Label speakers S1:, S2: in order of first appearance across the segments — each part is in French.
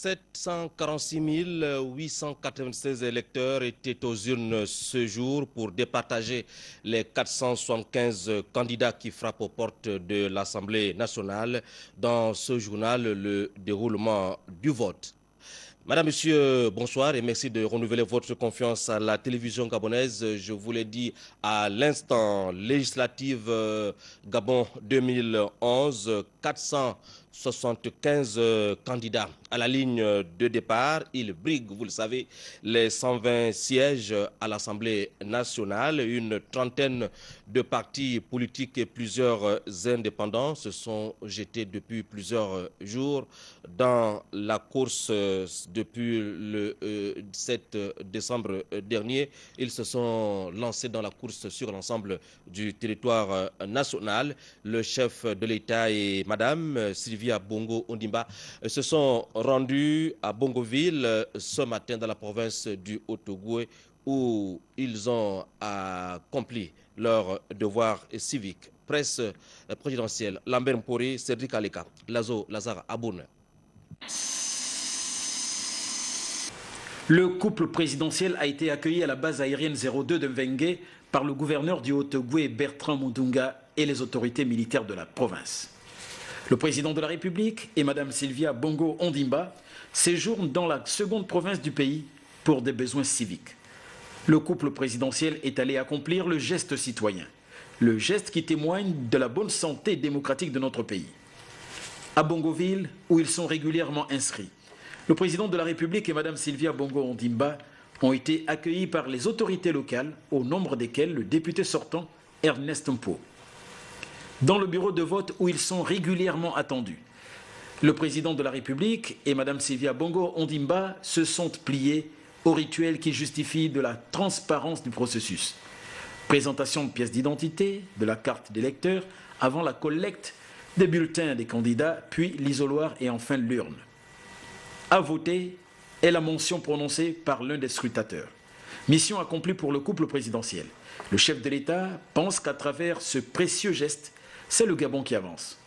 S1: 746 896 électeurs étaient aux urnes ce jour pour départager les 475 candidats qui frappent aux portes de l'Assemblée nationale. Dans ce journal, le déroulement du vote. Madame, Monsieur, bonsoir et merci de renouveler votre confiance à la télévision gabonaise. Je vous l'ai dit à l'instant, législative Gabon 2011, 475 candidats à la ligne de départ. Ils briguent, vous le savez, les 120 sièges à l'Assemblée nationale. Une trentaine de partis politiques et plusieurs indépendants se sont jetés depuis plusieurs jours dans la course depuis le 7 décembre dernier. Ils se sont lancés dans la course sur l'ensemble du territoire national. Le chef de l'État et Madame Sylvia Bongo Ondimba se sont rendus à Bongoville ce matin dans la province du Haut-Ogooué où ils ont accompli leur devoir civique. Presse présidentielle, Lambert Mpori, Cédric Aleka, Lazare Aboune.
S2: Le couple présidentiel a été accueilli à la base aérienne 02 de Mvengue par le gouverneur du Haut-Ogooué Bertrand Mundunga et les autorités militaires de la province. Le président de la République et Mme Sylvia Bongo Ondimba séjournent dans la seconde province du pays pour des besoins civiques. Le couple présidentiel est allé accomplir le geste citoyen, le geste qui témoigne de la bonne santé démocratique de notre pays. À Bongoville, où ils sont régulièrement inscrits, le président de la République et Mme Sylvia Bongo Ondimba ont été accueillis par les autorités locales, au nombre desquelles le député sortant Ernest Mpo. Dans le bureau de vote où ils sont régulièrement attendus, le président de la République et Mme Sylvia Bongo Ondimba se sont pliés au rituel qui justifie de la transparence du processus. Présentation de pièces d'identité, de la carte d'électeur, avant la collecte des bulletins des candidats, puis l'isoloir et enfin l'urne. À voter est la mention prononcée par l'un des scrutateurs. Mission accomplie pour le couple présidentiel. Le chef de l'État pense qu'à travers ce précieux geste, c'est le Gabon qui avance.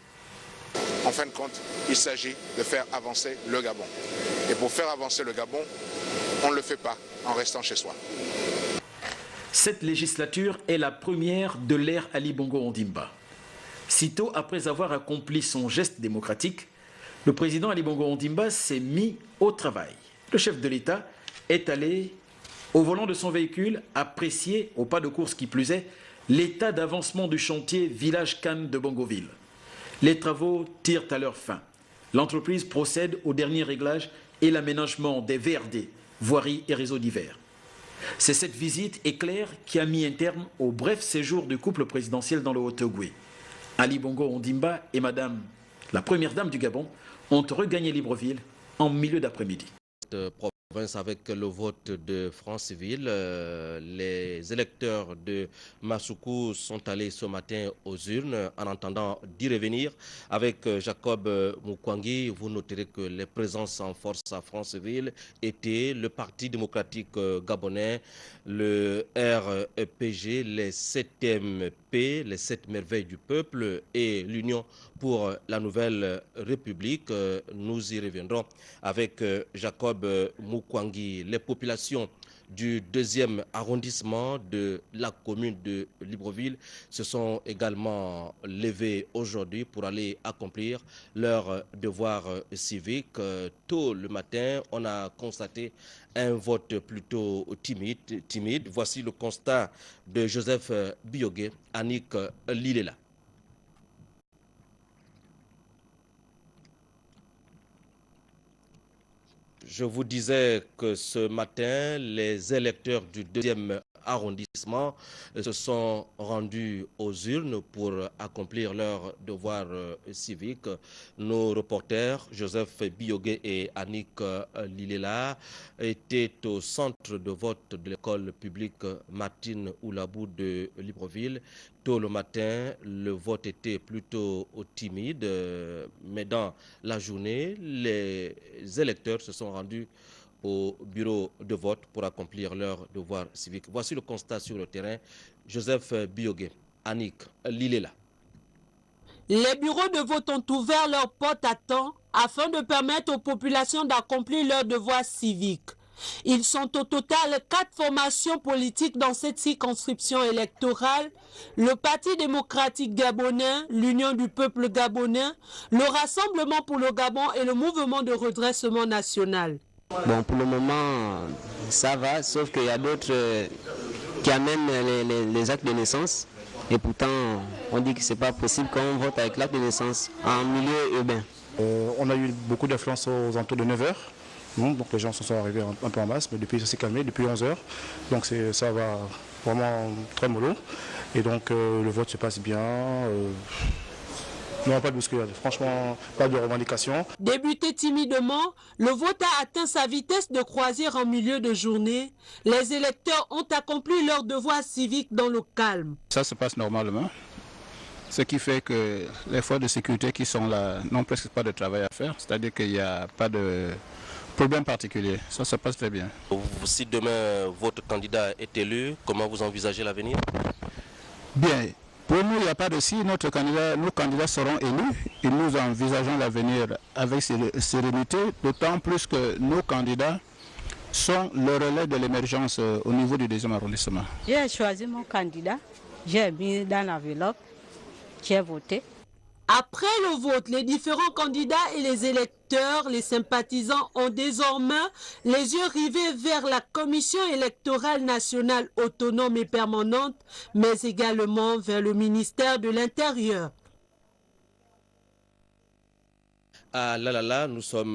S3: En fin de compte, il s'agit de faire avancer le Gabon. Et pour faire avancer le Gabon, on ne le fait pas en restant chez soi.
S2: Cette législature est la première de l'ère Ali Bongo Ondimba. Sitôt après avoir accompli son geste démocratique, le président Ali Bongo Ondimba s'est mis au travail. Le chef de l'État est allé, au volant de son véhicule, apprécier, au pas de course qui plus est, l'état d'avancement du chantier Village Cannes de Bongoville. Les travaux tirent à leur fin. L'entreprise procède au dernier réglage et l'aménagement des VRD, voiries et réseaux divers. C'est cette visite éclair qui a mis un terme au bref séjour du couple présidentiel dans le Haut-Ogooué. Ali Bongo Ondimba et Madame, la première dame du Gabon, ont regagné Libreville en milieu d'après-midi.
S1: Avec le vote de Franceville, les électeurs de Massoukou sont allés ce matin aux urnes en attendant d'y revenir. Avec Jacob Moukwangi, vous noterez que les présences en force à Franceville étaient le Parti démocratique gabonais, le RPG, les 7MP, les 7 merveilles du peuple et l'Union pour la Nouvelle République. Nous y reviendrons avec Jacob Moukwangi. Les populations du 2e arrondissement de la commune de Libreville se sont également levées aujourd'hui pour aller accomplir leur devoir civique. Tôt le matin, on a constaté un vote plutôt timide. Voici le constat de Joseph Biogué, Annick Lilela. Je vous disais que ce matin, les électeurs du 2e arrondissement se sont rendus aux urnes pour accomplir leur devoir civique. Nos reporters, Joseph Biogué et Annick Lilela, étaient au centre de vote de l'école publique Martine Oulabou de Libreville. Tôt le matin, le vote était plutôt timide, mais dans la journée, les électeurs se sont rendus au bureau de vote pour accomplir leur devoir civique. Voici le constat sur le terrain. Joseph Biogué, Annick Lilela.
S4: Les bureaux de vote ont ouvert leurs portes à temps afin de permettre aux populations d'accomplir leurs devoirs civiques. Ils sont au total 4 formations politiques dans cette circonscription électorale: le Parti démocratique gabonais, l'Union du peuple gabonais, le Rassemblement pour le Gabon et le Mouvement de redressement national.
S5: Bon, pour le moment, ça va, sauf qu'il y a d'autres qui amènent les actes de naissance. Et pourtant, on dit que ce n'est pas possible quand on vote avec l'acte de naissance en milieu urbain.
S6: On a eu beaucoup d'affluence aux alentours de 9h. Donc les gens se sont arrivés un peu en masse, mais depuis ça s'est calmé, depuis 11h. Donc ça va vraiment très mollo. Et donc le vote se passe bien. Non, pas de bousculade. Franchement, pas de revendication.
S4: Débuté timidement, le vote a atteint sa vitesse de croisière en milieu de journée. Les électeurs ont accompli leur devoir civique dans le calme.
S7: Ça se passe normalement, ce qui fait que les forces de sécurité qui sont là n'ont presque pas de travail à faire, c'est-à-dire qu'il n'y a pas de problème particulier. Ça se passe très bien.
S1: Si demain votre candidat est élu, comment vous envisagez l'avenir?
S7: Bien. Pour nous, il n'y a pas de si nos candidats seront élus et nous envisageons l'avenir avec sérénité, d'autant plus que nos candidats sont le relais de l'émergence au niveau du 2e arrondissement.
S8: J'ai choisi mon candidat, j'ai mis dans l'enveloppe, j'ai voté.
S4: Après le vote, les différents candidats et les électeurs, les sympathisants ont désormais les yeux rivés vers la Commission électorale nationale autonome et permanente, mais également vers le ministère de l'Intérieur.
S1: À Lalala, nous sommes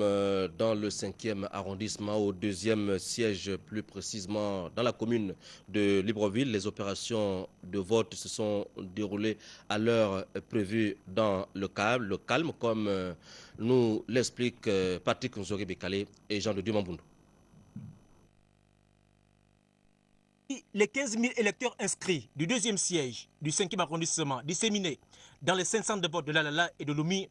S1: dans le 5e arrondissement, au 2e siège, plus précisément dans la commune de Libreville. Les opérations de vote se sont déroulées à l'heure prévue dans le calme, comme nous l'expliquent Patrick Nzori Bekale et Jean de Dumamboundou.
S9: Les 15 000 électeurs inscrits du 2e siège du 5e arrondissement disséminés dans les 500 de vote de Lalala et de Lomé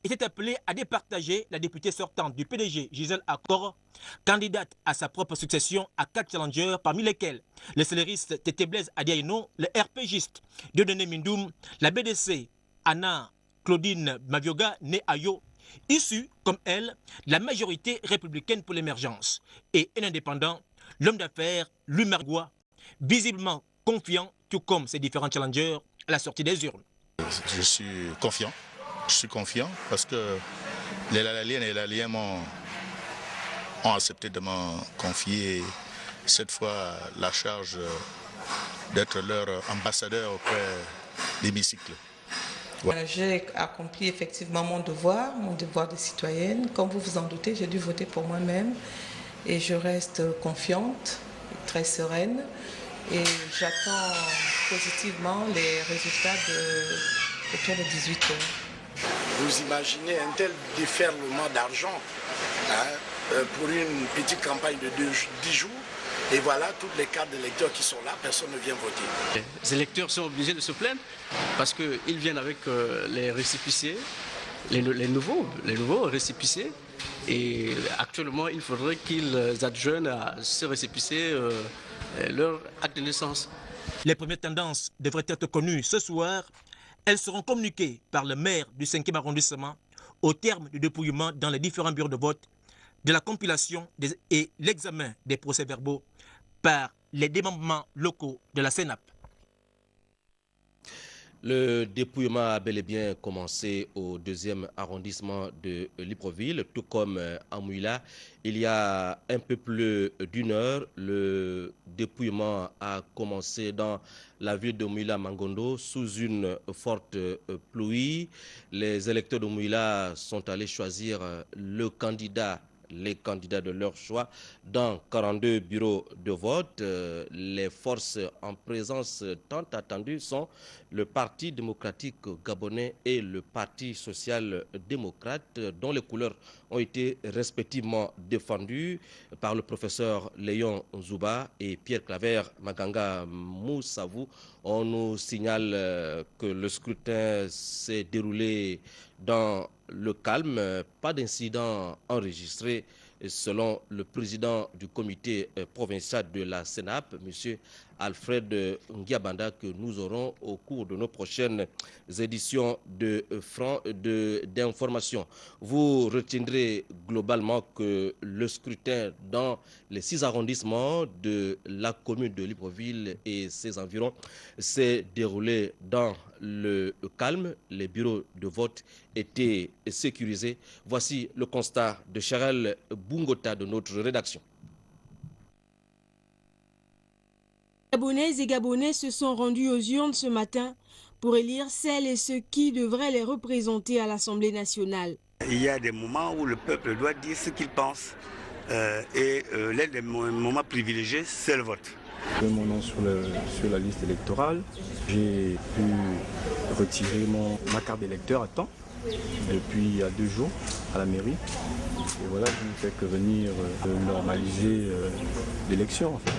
S9: était appelé à départager la députée sortante du PDG, Gisèle Accor, candidate à sa propre succession à 4 challengers, parmi lesquels le célériste Tété Blaise Adiaïno, le RPGiste Dieudonné Mindoum, la BDC Anna Claudine Mavioga, née Ayo, issue, comme elle, de la majorité républicaine pour l'émergence, et un indépendant, l'homme d'affaires Louis Margois, visiblement confiant, tout comme ses différents challengers, à la sortie des urnes.
S10: Je suis confiant. Je suis confiant parce que les Lalaliennes et les Lalaliens ont accepté de m'en confier cette fois la charge d'être leur ambassadeur auprès d'hémicycle.
S11: Ouais. J'ai accompli effectivement mon devoir de citoyenne. Comme vous vous en doutez, j'ai dû voter pour moi-même et je reste confiante, très sereine et j'attends positivement les résultats autour de 18 h.
S12: Vous imaginez un tel déferlement d'argent pour une petite campagne de 10 jours. Et voilà, toutes les cartes d'électeurs qui sont là, personne ne vient voter.
S13: Les électeurs sont obligés de se plaindre parce qu'ils viennent avec les récépissés, les nouveaux récépissés. Et actuellement, il faudrait qu'ils adjoignent à ce récépissé leur acte de naissance.
S9: Les premières tendances devraient être connues ce soir. Elles seront communiquées par le maire du 5e arrondissement au terme du dépouillement dans les différents bureaux de vote, de la compilation et l'examen des procès-verbaux par les démembrements locaux de la CENAP.
S1: Le dépouillement a bel et bien commencé au 2e arrondissement de Libreville, tout comme à Mouila. Il y a un peu plus d'une heure, le dépouillement a commencé dans la ville de Mouila-Mangondo sous une forte pluie. Les électeurs de Mouila sont allés choisir les candidats de leur choix dans 42 bureaux de vote. Les forces en présence tant attendues sont le Parti démocratique gabonais et le Parti social-démocrate, dont les couleurs ont été respectivement défendues par le professeur Léon Zouba et Pierre Claver Maganga Moussavou. On nous signale que le scrutin s'est déroulé dans le calme, pas d'incident enregistré selon le président du comité provincial de la CENAP, M. Alfred Ngiabanda que nous aurons au cours de nos prochaines éditions d'information. Vous retiendrez globalement que le scrutin dans les 6 arrondissements de la commune de Libreville et ses environs s'est déroulé dans le calme. Les bureaux de vote étaient sécurisés. Voici le constat de Charles Bungota de notre rédaction.
S4: Gabonaises et Gabonais se sont rendus aux urnes ce matin pour élire celles et ceux qui devraient les représenter à l'Assemblée nationale.
S14: Il y a des moments où le peuple doit dire ce qu'il pense et l'un des moments privilégiés, c'est le vote.
S15: Mon nom sur la liste électorale, j'ai pu retirer ma carte d'électeur à temps depuis il y a 2 jours à la mairie. Et voilà, je ne fais que venir normaliser l'élection en fait.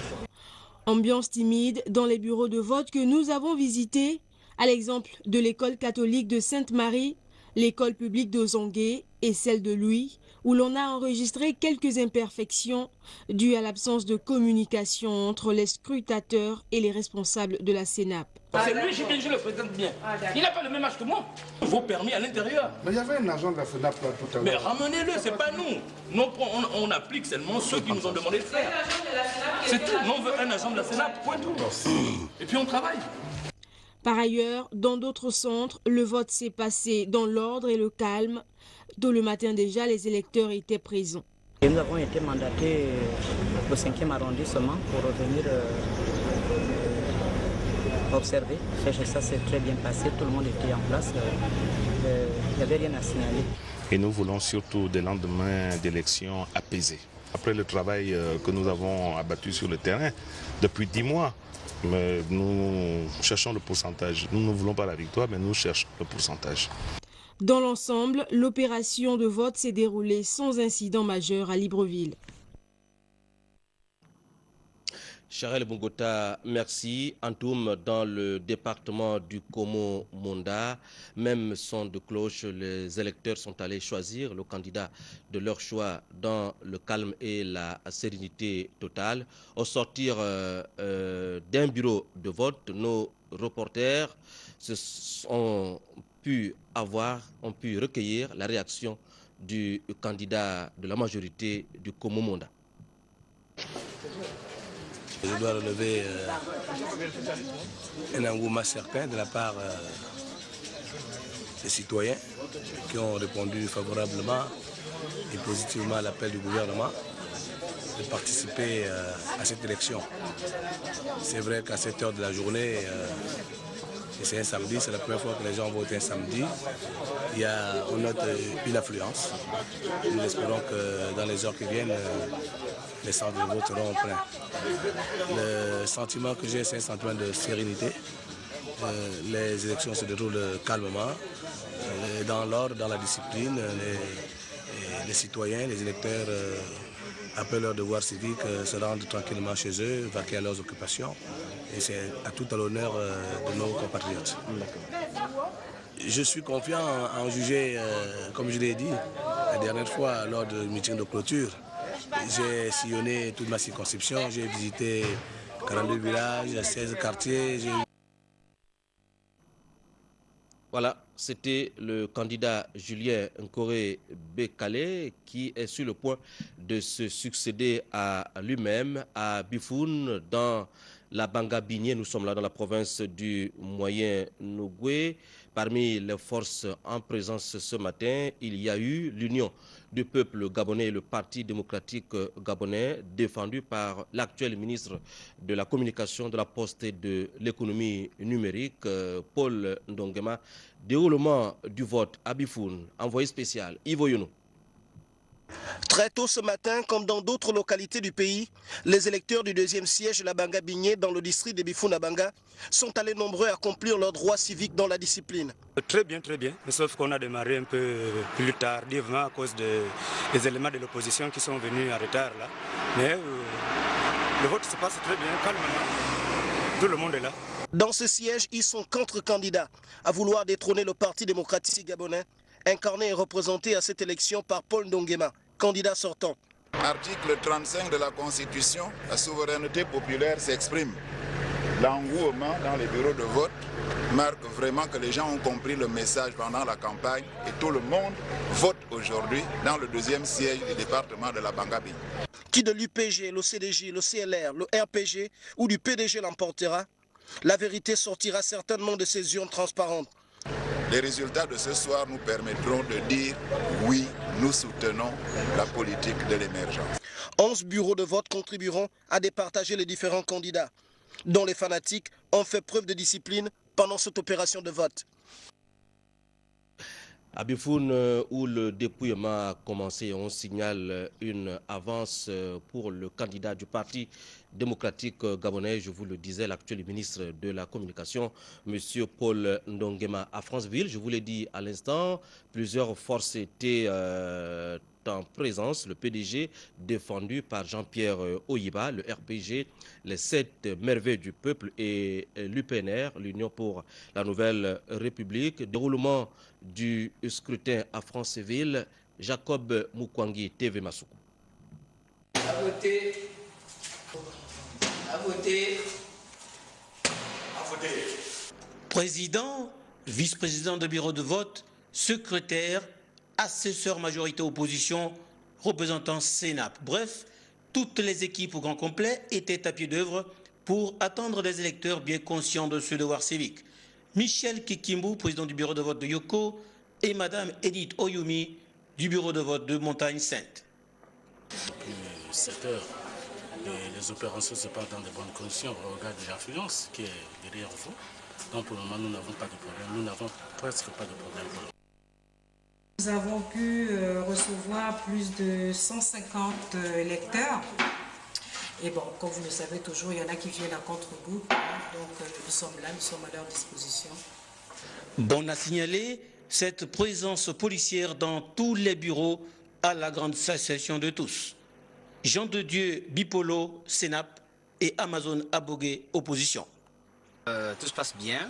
S4: Ambiance timide dans les bureaux de vote que nous avons visités, à l'exemple de l'école catholique de Sainte-Marie, l'école publique de Zongué et celle de Louis, où l'on a enregistré quelques imperfections dues à l'absence de communication entre les scrutateurs et les responsables de la CENAP.
S16: C'est lui, je le présente bien. Il n'a pas le même âge que moi. Vos permis à l'intérieur.
S17: Mais il y avait un agent de la FENAP là tout à l'heure.
S16: Mais ramenez-le, c'est pas nous. Non, on applique seulement ceux qui nous ont demandé de faire. C'est tout. Non, on veut un agent de la CENAP, point tout. Et puis on travaille.
S4: Par ailleurs, dans d'autres centres, le vote s'est passé dans l'ordre et le calme. Tôt le matin déjà, les électeurs étaient présents.
S18: Et nous avons été mandatés au 5e arrondissement pour revenir observer. Ça s'est très bien passé, tout le monde était en place, il n'y avait rien à signaler.
S19: Et nous voulons surtout des lendemains d'élections apaisés. Après le travail que nous avons abattu sur le terrain depuis 10 mois, mais nous cherchons le pourcentage. Nous ne voulons pas la victoire, mais nous cherchons le pourcentage.
S4: Dans l'ensemble, l'opération de vote s'est déroulée sans incident majeur à Libreville.
S1: Charles Bungota, merci. Antoum, dans le département du Komo-Monda, même son de cloche, les électeurs sont allés choisir le candidat de leur choix dans le calme et la sérénité totale. Au sortir d'un bureau de vote, nos reporters ont pu recueillir la réaction du candidat de la majorité du Komo-Monda.
S20: Je dois relever un engouement certain de la part des citoyens qui ont répondu favorablement et positivement à l'appel du gouvernement de participer à cette élection. C'est vrai qu'à cette heure de la journée, et c'est un samedi, c'est la première fois que les gens votent un samedi, on note une affluence. Nous espérons que dans les heures qui viennent, les centres de vote seront pleins. Le sentiment que j'ai, c'est un sentiment de sérénité. Les élections se déroulent calmement, dans l'ordre, dans la discipline. Les citoyens, les électeurs, après leur devoir civique, se rendent tranquillement chez eux, vaquer à leurs occupations. Et c'est à tout à l'honneur de nos compatriotes. Je suis confiant en juger, comme je l'ai dit la dernière fois lors du meeting de clôture. J'ai sillonné toute ma circonscription, j'ai visité 42 villages, 16 quartiers.
S1: Voilà, c'était le candidat Julien Nkoré Bekale qui est sur le point de se succéder à lui-même à Bifoun dans la Banga Bigné. Nous sommes là dans la province du Moyen-Nougoué. Parmi les forces en présence ce matin, il y a eu l'Union du peuple gabonais et le Parti démocratique gabonais, défendu par l'actuel ministre de la Communication, de la Poste et de l'économie numérique, Paul Ndongema. Déroulement du vote à Bifoun, envoyé spécial, Ivo Yono.
S21: Très tôt ce matin, comme dans d'autres localités du pays, les électeurs du 2e siège de la Banga Bigné dans le district de Bifoun-Abanga sont allés nombreux accomplir leurs droits civiques dans la discipline.
S22: Très bien, sauf qu'on a démarré un peu plus tardivement à cause des éléments de l'opposition qui sont venus en retard là. Mais le vote se passe très bien, calmement. Tout le monde est là.
S21: Dans ce siège, ils sont contre-candidats à vouloir détrôner le Parti démocratique gabonais, incarné et représenté à cette élection par Paul Ndongema, candidat sortant.
S3: Article 35 de la Constitution, la souveraineté populaire s'exprime.
S2: L'engouement dans les bureaux de vote marque vraiment que les gens ont compris le message pendant la campagne et tout le monde vote aujourd'hui dans le deuxième siège du département de la Banga-Bigné.
S21: Qui de l'UPG, le CDJ, le CLR, le RPG ou du PDG l'emportera, la vérité sortira certainement de ces urnes transparentes.
S2: Les résultats de ce soir nous permettront de dire oui, nous soutenons la politique de l'émergence.
S21: 11 bureaux de vote contribueront à départager les différents candidats, dont les fanatiques ont fait preuve de discipline pendant cette opération de vote.
S1: À Bifoun, où le dépouillement a commencé, on signale une avance pour le candidat du Parti démocratique gabonais, je vous le disais, l'actuel ministre de la Communication, M. Paul Ndongema. À Franceville, je vous l'ai dit à l'instant, plusieurs forces étaient en présence, le PDG défendu par Jean-Pierre Oyiba, le RPG, les 7 merveilles du peuple et l'UPNR, l'Union pour la Nouvelle République. Déroulement du scrutin à Franceville, Jacob Mukwangi, TV Masuku.
S5: À voter. À voter. À voter. Président, vice-président de bureau de vote, secrétaire, assesseur majorité opposition, représentant Sénap. Bref, toutes les équipes au grand complet étaient à pied d'œuvre pour attendre les électeurs bien conscients de ce devoir civique. Michel Kikimbu, président du bureau de vote de Yoko, et Madame Edith Oyumi, du bureau de vote de Montagne-Sainte.
S23: Depuis 7 heures, les opérations se passent dans de bonnes conditions au regard de l'affluence qui est derrière vous. Donc pour le moment, nous n'avons pas de problème. Nous n'avons presque pas de problème.
S24: Nous avons pu recevoir plus de 150 électeurs. Et bon, comme vous le savez toujours, il y en a qui viennent à contre-groupe. Donc nous sommes là, nous sommes à leur disposition.
S5: Bon à signaler cette présence policière dans tous les bureaux à la grande satisfaction de tous. Jean de Dieu Bipolo, Sénap et Amazon Abogué, opposition.
S25: Tout se passe bien.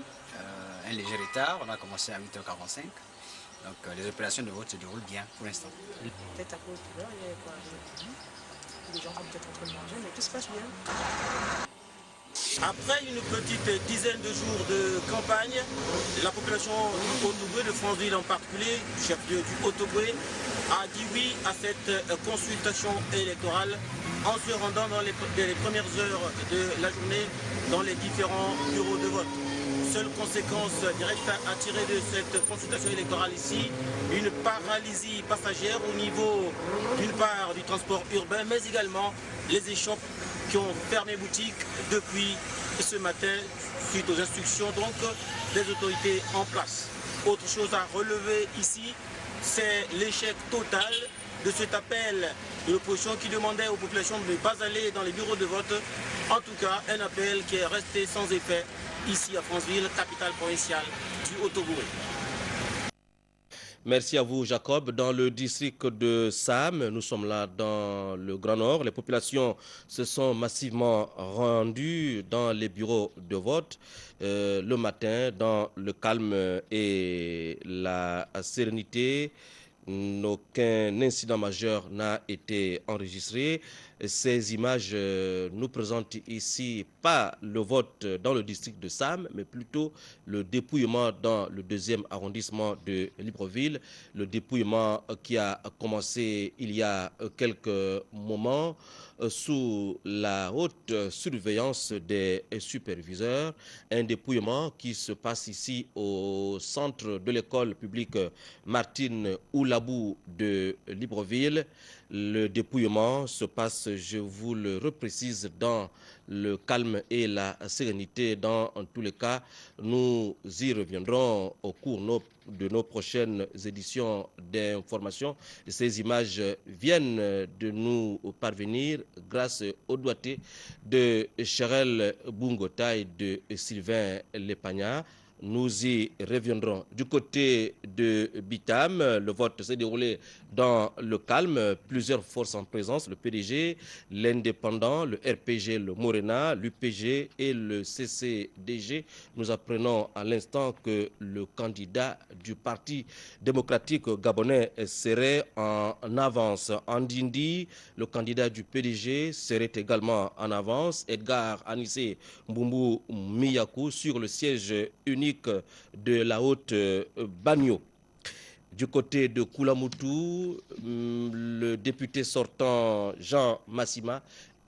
S25: Un léger retard, on a commencé à 8h45. Donc les opérations de vote se déroulent bien pour l'instant.
S24: Peut-être à cause de l'heure, il y a quoi? Les gens vont peut-être en train de manger, mais tout se passe bien.
S9: Après une petite dizaine de jours de campagne, la population du Haut-Touboué, de Franceville en particulier, chef-lieu du Haut-Touboué, a dit oui à cette consultation électorale en se rendant dans les premières heures de la journée dans les différents bureaux de vote. Seule conséquence directe à tirer de cette consultation électorale ici, une paralysie passagère au niveau d'une part du transport urbain, mais également les échoppes qui ont fermé boutique depuis ce matin suite aux instructions donc des autorités en place. Autre chose à relever ici, c'est l'échec total de cet appel de l'opposition qui demandait aux populations de ne pas aller dans les bureaux de vote. En tout cas, un appel qui est resté sans effet ici à Franceville, capitale provinciale du Haut-Touboué.
S1: Merci à vous, Jacob. Dans le district de Sam, nous sommes là dans le Grand Nord. Les populations se sont massivement rendues dans les bureaux de vote le matin, dans le calme et la sérénité. Aucun incident majeur n'a été enregistré. Ces images nous présentent ici pas le vote dans le district de Sam, mais plutôt le dépouillement dans le 2e arrondissement de Libreville. Le dépouillement qui a commencé il y a quelques moments sous la haute surveillance des superviseurs. Un dépouillement qui se passe ici au centre de l'école publique Martine Oulabou de Libreville. Le dépouillement se passe, je vous le reprécise, dans le calme et la sérénité. Dans tous les cas, nous y reviendrons au cours de nos prochaines éditions d'information. Ces images viennent de nous parvenir grâce au doigté de Cherel Bungota et de Sylvain Lepagna. nous y reviendrons. Du côté de Bitam, le vote s'est déroulé dans le calme. Plusieurs forces en présence, le PDG, l'Indépendant, le RPG, le Morena, l'UPG et le CCDG. Nous apprenons à l'instant que le candidat du Parti démocratique gabonais serait en avance. Andindi, le candidat du PDG, serait également en avance. Edgar Anissé Mbumbu Miyakou sur le siège unique de la haute Bagno. Du côté de Koulamoutou, le député sortant Jean Massima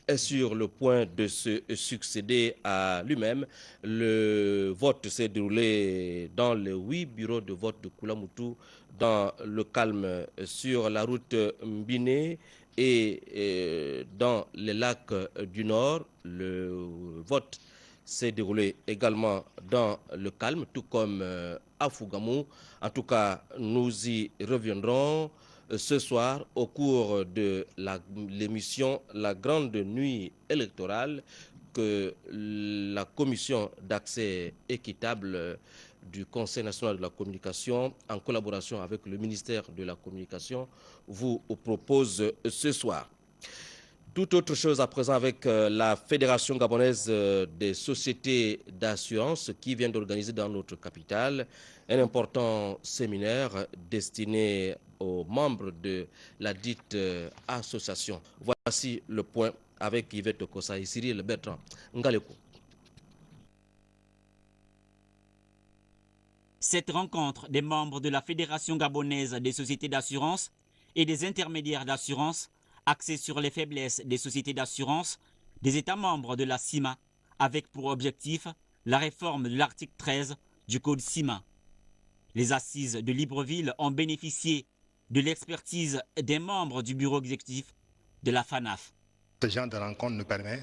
S1: est sur le point de se succéder à lui-même. Le vote s'est déroulé dans les 8 bureaux de vote de Koulamoutou, dans le calme sur la route Mbiné et dans les lacs du Nord. Le vote s'est déroulé également dans le calme, tout comme à Fougamou. En tout cas, nous y reviendrons ce soir au cours de l'émission La Grande Nuit électorale que la commission d'accès équitable du Conseil national de la communication, en collaboration avec le ministère de la Communication, vous propose ce soir. Tout autre chose à présent avec la Fédération gabonaise des sociétés d'assurance qui vient d'organiser dans notre capitale un important séminaire destiné aux membres de la dite association. Voici le point avec Yvette Kossa et Cyril Bertrand Ngaleko.
S6: Cette rencontre des membres de la Fédération gabonaise des sociétés d'assurance et des intermédiaires d'assurance axée sur les faiblesses des sociétés d'assurance des États membres de la CIMA, avec pour objectif la réforme de l'article 13 du Code CIMA. Les assises de Libreville ont bénéficié de l'expertise des membres du bureau exécutif de la FANAF.
S7: Ce genre de rencontre nous permet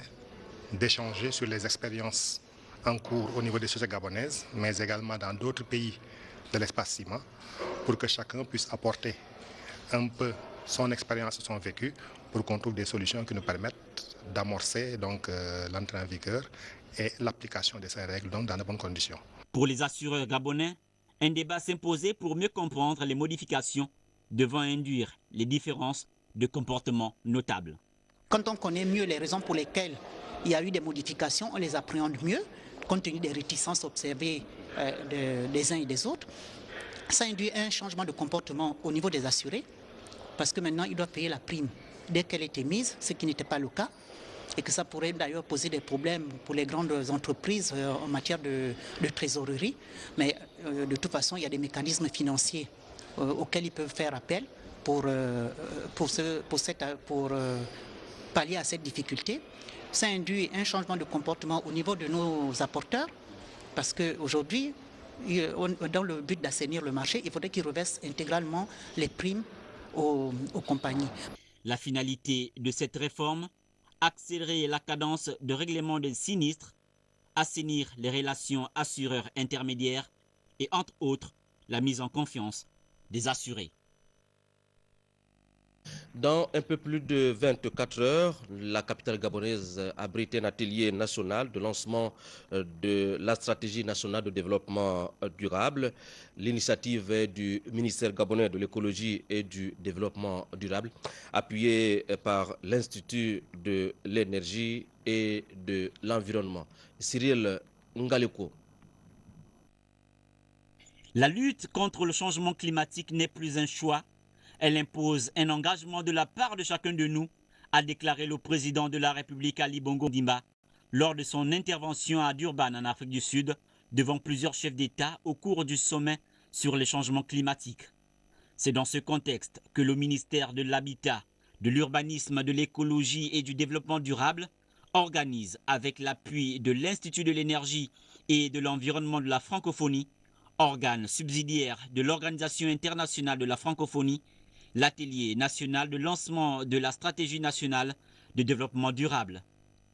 S7: d'échanger sur les expériences en cours au niveau des sociétés gabonaises, mais également dans d'autres pays de l'espace CIMA, pour que chacun puisse apporter un peu son expérience, son vécu, pour qu'on trouve des solutions qui nous permettent d'amorcer l'entrée en vigueur et l'application de ces règles dans de bonnes conditions.
S6: Pour les assureurs gabonais, un débat s'imposait pour mieux comprendre les modifications devant induire les différences de comportement notables.
S8: Quand on connaît mieux les raisons pour lesquelles il y a eu des modifications, on les appréhende mieux, compte tenu des réticences observées des uns et des autres. Ça induit un changement de comportement au niveau des assurés, parce que maintenant, ils doivent payer la prime dès qu'elle était mise, ce qui n'était pas le cas, et que ça pourrait d'ailleurs poser des problèmes pour les grandes entreprises en matière de trésorerie. Mais de toute façon, il y a des mécanismes financiers auxquels ils peuvent faire appel pour pallier à cette difficulté. Ça induit un changement de comportement au niveau de nos apporteurs, parce qu'aujourd'hui, dans le but d'assainir le marché, il faudrait qu'ils reversent intégralement les primes aux compagnies.
S6: La finalité de cette réforme, accélérer la cadence de règlement des sinistres, assainir les relations assureurs-intermédiaires et, entre autres, la mise en confiance des assurés.
S1: Dans un peu plus de 24 heures, la capitale gabonaise abrite un atelier national de lancement de la stratégie nationale de développement durable. L'initiative est du ministère gabonais de l'écologie et du développement durable, appuyée par l'Institut de l'énergie et de l'environnement. Cyril Ngaleko.
S6: La lutte contre le changement climatique n'est plus un choix. Elle impose un engagement de la part de chacun de nous, a déclaré le président de la République Ali Bongo Ondimba lors de son intervention à Durban en Afrique du Sud devant plusieurs chefs d'État au cours du sommet sur les changements climatiques. C'est dans ce contexte que le ministère de l'Habitat, de l'Urbanisme, de l'Écologie et du Développement durable organise, avec l'appui de l'Institut de l'énergie et de l'environnement de la francophonie, organe subsidiaire de l'Organisation internationale de la francophonie, l'atelier national de lancement de la stratégie nationale de développement durable.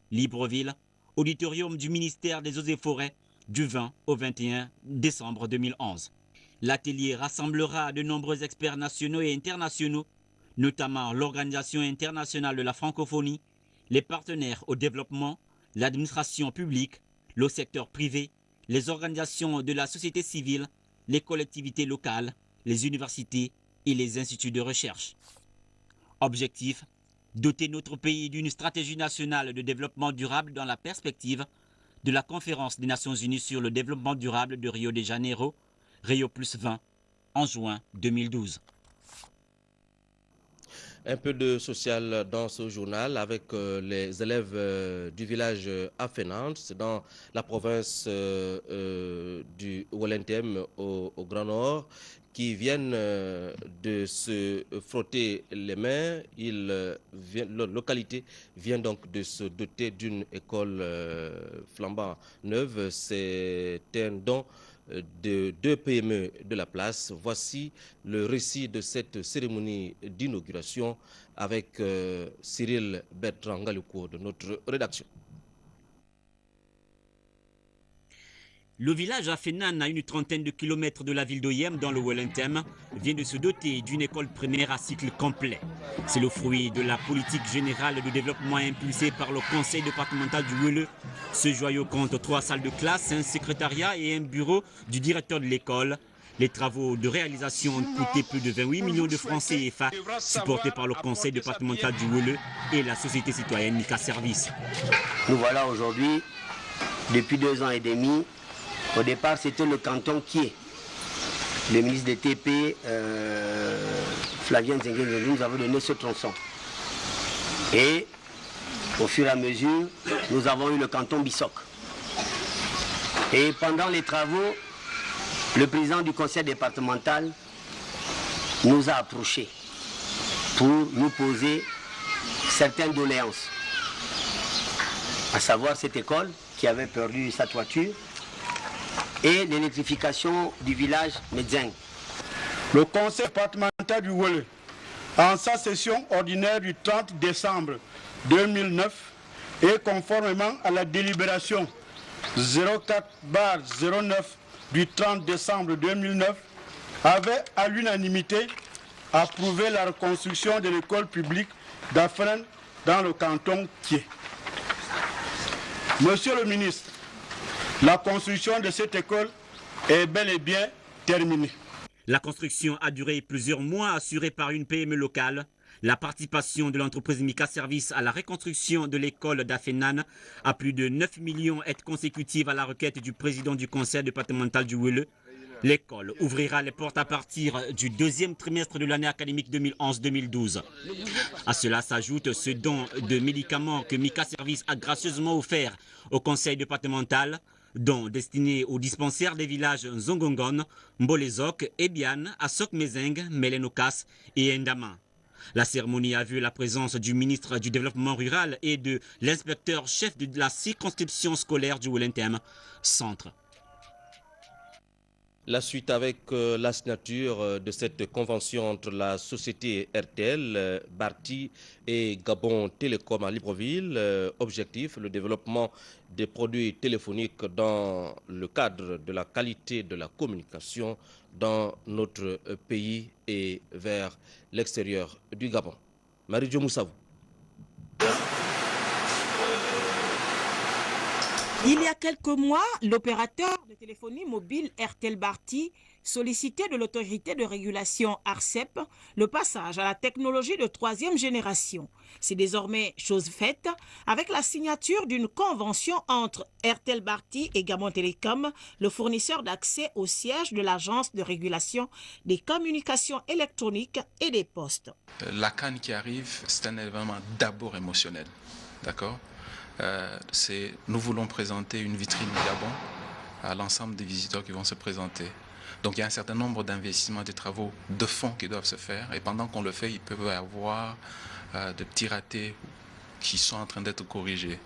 S6: Libreville, auditorium du ministère des Eaux et Forêts, du 20 au 21 décembre 2011. L'atelier rassemblera de nombreux experts nationaux et internationaux, notamment l'Organisation internationale de la francophonie, les partenaires au développement, l'administration publique, le secteur privé, les organisations de la société civile, les collectivités locales, les universités et les instituts de recherche. Objectif, doter notre pays d'une stratégie nationale de développement durable dans la perspective de la conférence des Nations Unies sur le développement durable de Rio de Janeiro, Rio Plus 20, en juin 2012.
S1: Un peu de social dans ce journal avec les élèves du village Afenant, c'est dans la province du Welentem au Grand Nord, qui viennent de se frotter les mains. Leur localité vient donc de se doter d'une école flambant neuve. C'est un don de 2 PME de la place. Voici le récit de cette cérémonie d'inauguration avec Cyril Bertrand Galuko de notre rédaction.
S6: Le village Afenan, à une trentaine de kilomètres de la ville d'Oyem, dans le Welentem, vient de se doter d'une école primaire à cycle complet. C'est le fruit de la politique générale de développement impulsée par le conseil départemental du Wele. Ce joyau compte 3 salles de classe, un secrétariat et un bureau du directeur de l'école. Les travaux de réalisation ont coûté plus de 28 millions de francs CFA, supportés par le conseil départemental du Wele et la société citoyenne Mika Service.
S10: Nous voilà aujourd'hui, depuis 2 ans et demi. Au départ, c'était le canton Kié. Le ministre des TP, Flavien Nzengue, nous avons donné ce tronçon. Et au fur et à mesure, nous avons eu le canton Bissok. Et pendant les travaux, le président du conseil départemental nous a approchés pour nous poser certaines doléances. À savoir cette école qui avait perdu sa toiture, et l'électrification du village Medzeng.
S17: Le conseil départemental du Wele, en sa session ordinaire du 30 décembre 2009 et conformément à la délibération 04/09 du 30 décembre 2009, avait à l'unanimité approuvé la reconstruction de l'école publique d'Afren dans le canton Kié. Monsieur le ministre, la construction de cette école est bel et bien terminée.
S6: La construction a duré plusieurs mois, assurée par une PME locale. La participation de l'entreprise Mika Service à la reconstruction de l'école d'Afenan à plus de 9 millions est consécutive à la requête du président du conseil départemental du Wele. L'école ouvrira les portes à partir du 2e trimestre de l'année académique 2011-2012. À cela s'ajoute ce don de médicaments que Mika Service a gracieusement offert au conseil départemental, dont destiné aux dispensaires des villages Zongongon, Mbolezok, Ebian, Asok Mezeng, Melenokas et Ndama. La cérémonie a vu la présence du ministre du Développement rural et de l'inspecteur chef de la circonscription scolaire du Welentem Centre.
S1: La suite avec la signature de cette convention entre la société RTL, Barti et Gabon Télécom à Libreville. Objectif, le développement des produits téléphoniques dans le cadre de la qualité de la communication dans notre pays et vers l'extérieur du Gabon. Marie-Jo Moussavou.
S4: Il y a quelques mois, l'opérateur de téléphonie mobile RTL Barti sollicitait de l'autorité de régulation ARCEP le passage à la technologie de 3e génération. C'est désormais chose faite avec la signature d'une convention entre RTL Barti et Gabon Télécom, le fournisseur d'accès au siège de l'Agence de régulation des communications électroniques et des postes.
S11: La CAN qui arrive, c'est un événement d'abord émotionnel, d'accord ? Nous voulons présenter une vitrine Gabon à l'ensemble des visiteurs qui vont se présenter. Donc il y a un certain nombre d'investissements, de travaux de fonds qui doivent se faire. Et pendant qu'on le fait, il peut y avoir de petits ratés qui sont en train d'être corrigés.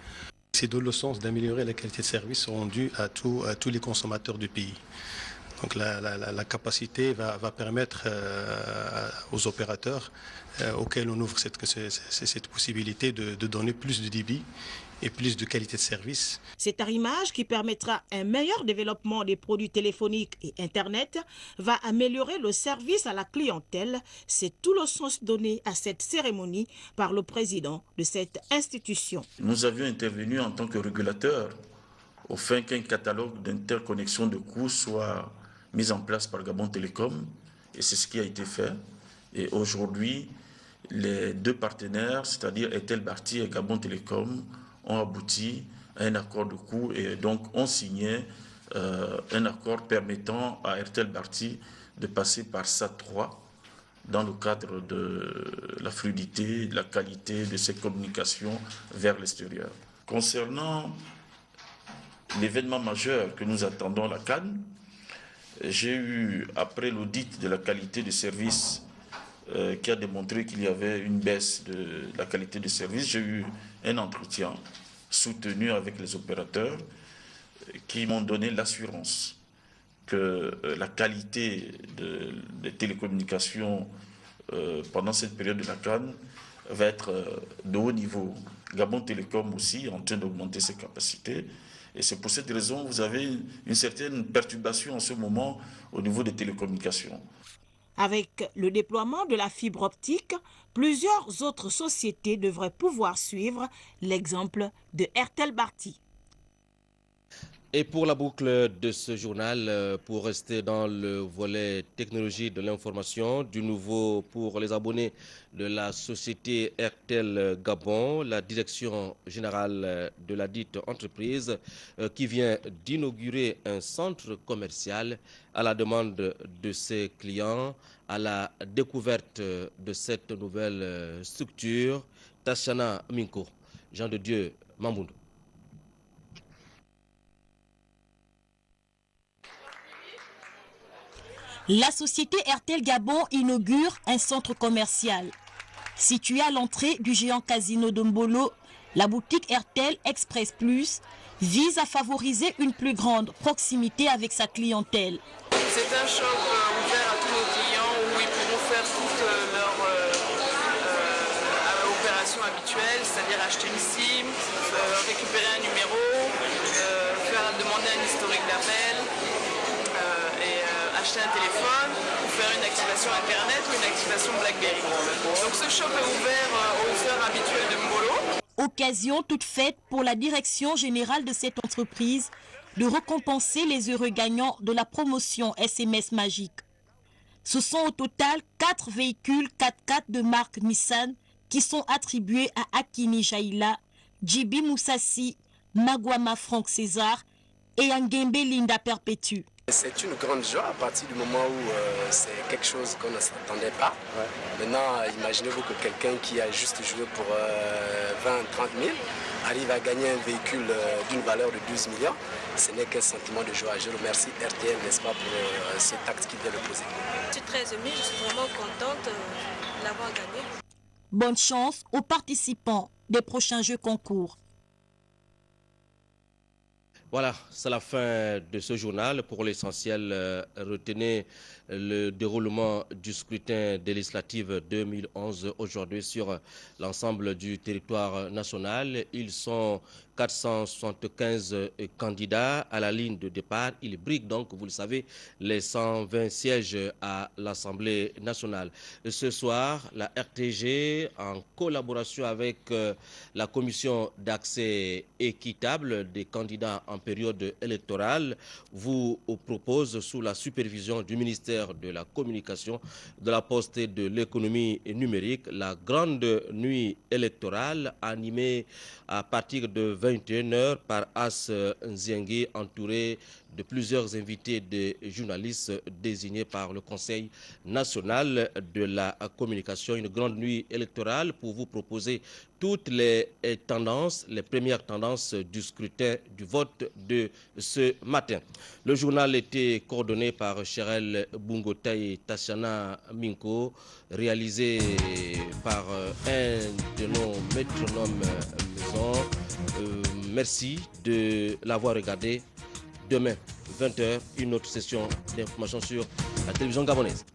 S7: Ces 2 leçons d'améliorer la qualité de service rendue à tous les consommateurs du pays. Donc la capacité va permettre aux opérateurs auxquels on ouvre cette possibilité de donner plus de débit et plus de qualité de service.
S4: Cet arrimage qui permettra un meilleur développement des produits téléphoniques et Internet va améliorer le service à la clientèle. C'est tout le sens donné à cette cérémonie par le président de cette institution.
S12: Nous avions intervenu en tant que régulateur afin qu'un catalogue d'interconnexion de coûts soit mis en place par Gabon Télécom, et c'est ce qui a été fait. Et aujourd'hui, les deux partenaires, c'est-à-dire Airtel Bharti et Gabon Télécom, ont abouti à un accord de coûts et donc ont signé un accord permettant à Airtel Bharti de passer par SAT3 dans le cadre de la fluidité, de la qualité de ces communications vers l'extérieur. Concernant l'événement majeur que nous attendons, la CAN, j'ai eu, après l'audit de la qualité de service qui a démontré qu'il y avait une baisse de la qualité de service, j'ai eu un entretien soutenu avec les opérateurs qui m'ont donné l'assurance que la qualité des télécommunications pendant cette période de la CAN va être de haut niveau. Gabon Télécom aussi est en train d'augmenter ses capacités. Et c'est pour cette raison que vous avez une certaine perturbation en ce moment au niveau des télécommunications.
S13: Avec le déploiement de la fibre optique, plusieurs autres sociétés devraient pouvoir suivre l'exemple de Airtel Bharti.
S1: Et pour la boucle de ce journal, pour rester dans le volet technologie de l'information, du nouveau pour les abonnés de la société Airtel Gabon, la direction générale de la dite entreprise qui vient d'inaugurer un centre commercial à la demande de ses clients, à la découverte de cette nouvelle structure. Tachana Minko, Jean de Dieu Mamboundou.
S13: La société Airtel Gabon inaugure un centre commercial. Situé à l'entrée du géant casino de Mbolo, la boutique Airtel Express Plus vise à favoriser une plus grande proximité avec sa clientèle.
S14: C'est un shop ouvert à tous nos clients où ils pourront faire toutes leurs opérations habituelles, c'est-à-dire acheter une SIM, récupérer un numéro, demander un historique d'appel. Acheter un téléphone, ou faire une activation Internet ou une activation BlackBerry. Donc ce shop est ouvert aux heures habituelles de Mbolo.
S13: Occasion toute faite pour la direction générale de cette entreprise de récompenser les heureux gagnants de la promotion SMS Magique. Ce sont au total 4 véhicules 4x4 de marque Nissan qui sont attribués à Akini Jaïla, Djibi Moussassi, Magwama Franck César et Angembe Linda Perpétue.
S15: C'est une grande joie à partir du moment où c'est quelque chose qu'on ne s'attendait pas. Ouais. Maintenant, imaginez-vous que quelqu'un qui a juste joué pour 20-30 000 arrive à gagner un véhicule d'une valeur de 12 millions. Ce n'est qu'un sentiment de joie. Je remercie RTL, n'est-ce pas, pour cet acte qu'il vient de poser.
S16: Je suis très émue, je suis vraiment contente de l'avoir gagné.
S13: Bonne chance aux participants des prochains jeux concours.
S1: Voilà, c'est la fin de ce journal. Pour l'essentiel, retenez le déroulement du scrutin législatif 2011 aujourd'hui sur l'ensemble du territoire national. Ils sont 475 candidats à la ligne de départ. Ils briguent donc, vous le savez, les 120 sièges à l'Assemblée nationale. Ce soir, la RTG, en collaboration avec la commission d'accès équitable des candidats en période électorale, vous propose, sous la supervision du ministère de la Communication, de la Poste et de l'économie numérique, la grande nuit électorale animée à partir de 21 h par As Nziengui, entouré de plusieurs invités de journalistes désignés par le Conseil national de la communication. Une grande nuit électorale pour vous proposer toutes les tendances, les premières tendances du scrutin, du vote de ce matin. Le journal était coordonné par Cherel Bungota et Tachana Minko, réalisé par un de nos métronomes maison. Merci de l'avoir regardé. Demain, 20 h, une autre session d'information sur la télévision gabonaise.